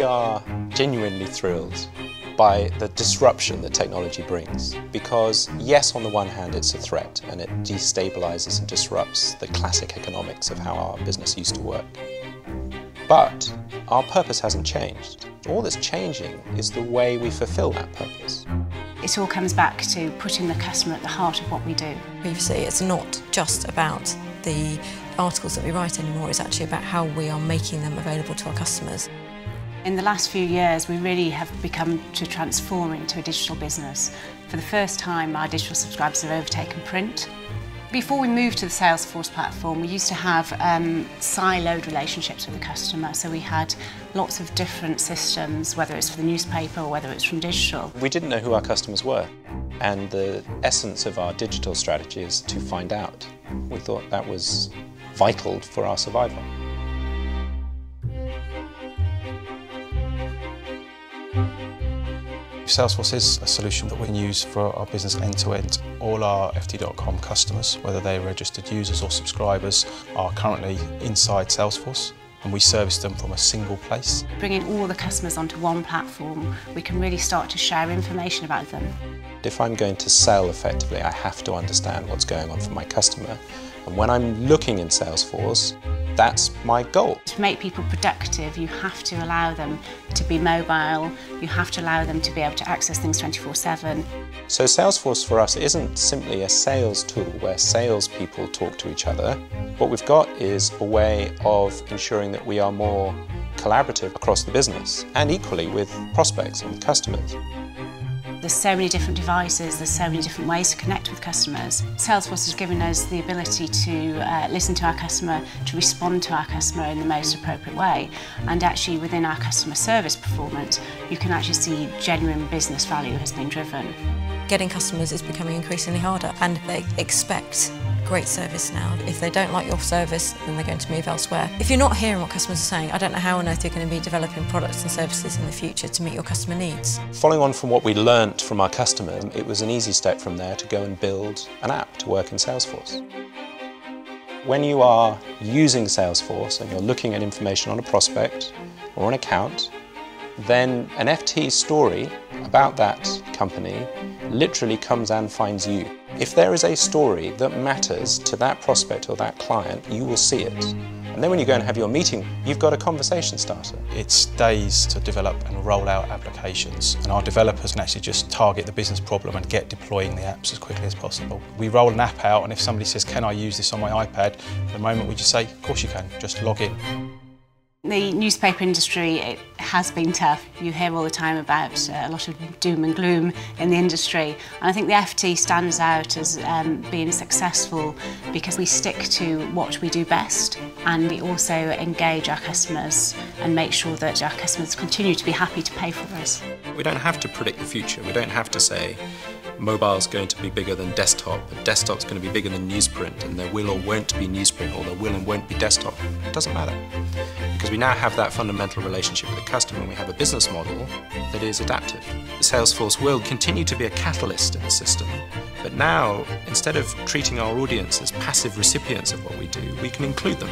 We are genuinely thrilled by the disruption that technology brings, because yes, on the one hand it's a threat and it destabilizes and disrupts the classic economics of how our business used to work. But our purpose hasn't changed. All that's changing is the way we fulfill that purpose. It all comes back to putting the customer at the heart of what we do. Previously, it's not just about the articles that we write anymore, it's actually about how we are making them available to our customers. In the last few years, we really have become to transform into a digital business. For the first time, our digital subscribers have overtaken print. Before we moved to the Salesforce platform, we used to have siloed relationships with the customer. So we had lots of different systems, whether it's for the newspaper or whether it's from digital. We didn't know who our customers were, and the essence of our digital strategy is to find out. We thought that was vital for our survival. Salesforce is a solution that we can use for our business end-to-end. All our ft.com customers, whether they're registered users or subscribers, are currently inside Salesforce, and we service them from a single place. Bringing all the customers onto one platform, we can really start to share information about them. If I'm going to sell effectively, I have to understand what's going on for my customer. And when I'm looking in Salesforce, that's my goal. To make people productive, you have to allow them to be mobile, you have to allow them to be able to access things 24/7. So Salesforce for us isn't simply a sales tool where salespeople talk to each other. What we've got is a way of ensuring that we are more collaborative across the business, and equally with prospects and with customers. There's so many different devices, there's so many different ways to connect with customers. Salesforce has given us the ability to listen to our customer, to respond to our customer in the most appropriate way. And actually within our customer service performance, you can actually see genuine business value has been driven. Getting customers is becoming increasingly harder, and they expect great service now. If they don't like your service, then they're going to move elsewhere. If you're not hearing what customers are saying, I don't know how on earth you're going to be developing products and services in the future to meet your customer needs. Following on from what we learnt from our customer, it was an easy step from there to go and build an app to work in Salesforce. When you are using Salesforce and you're looking at information on a prospect or an account, then an FT story about that company literally comes and finds you. If there is a story that matters to that prospect or that client, you will see it. And then when you go and have your meeting, you've got a conversation starter. It's days to develop and roll out applications, and our developers can actually just target the business problem and get deploying the apps as quickly as possible. We roll an app out, and if somebody says, "Can I use this on my iPad?" at the moment we just say, "Of course you can, just log in." The newspaper industry, it has been tough. You hear all the time about a lot of doom and gloom in the industry. And I think the FT stands out as being successful because we stick to what we do best, and we also engage our customers and make sure that our customers continue to be happy to pay for us. We don't have to predict the future. We don't have to say mobile's going to be bigger than desktop, but desktop's going to be bigger than newsprint, and there will or won't be newsprint, or there will and won't be desktop. It doesn't matter. Because we now have that fundamental relationship with the customer, and we have a business model that is adaptive. Salesforce will continue to be a catalyst in the system, but now, instead of treating our audience as passive recipients of what we do, we can include them.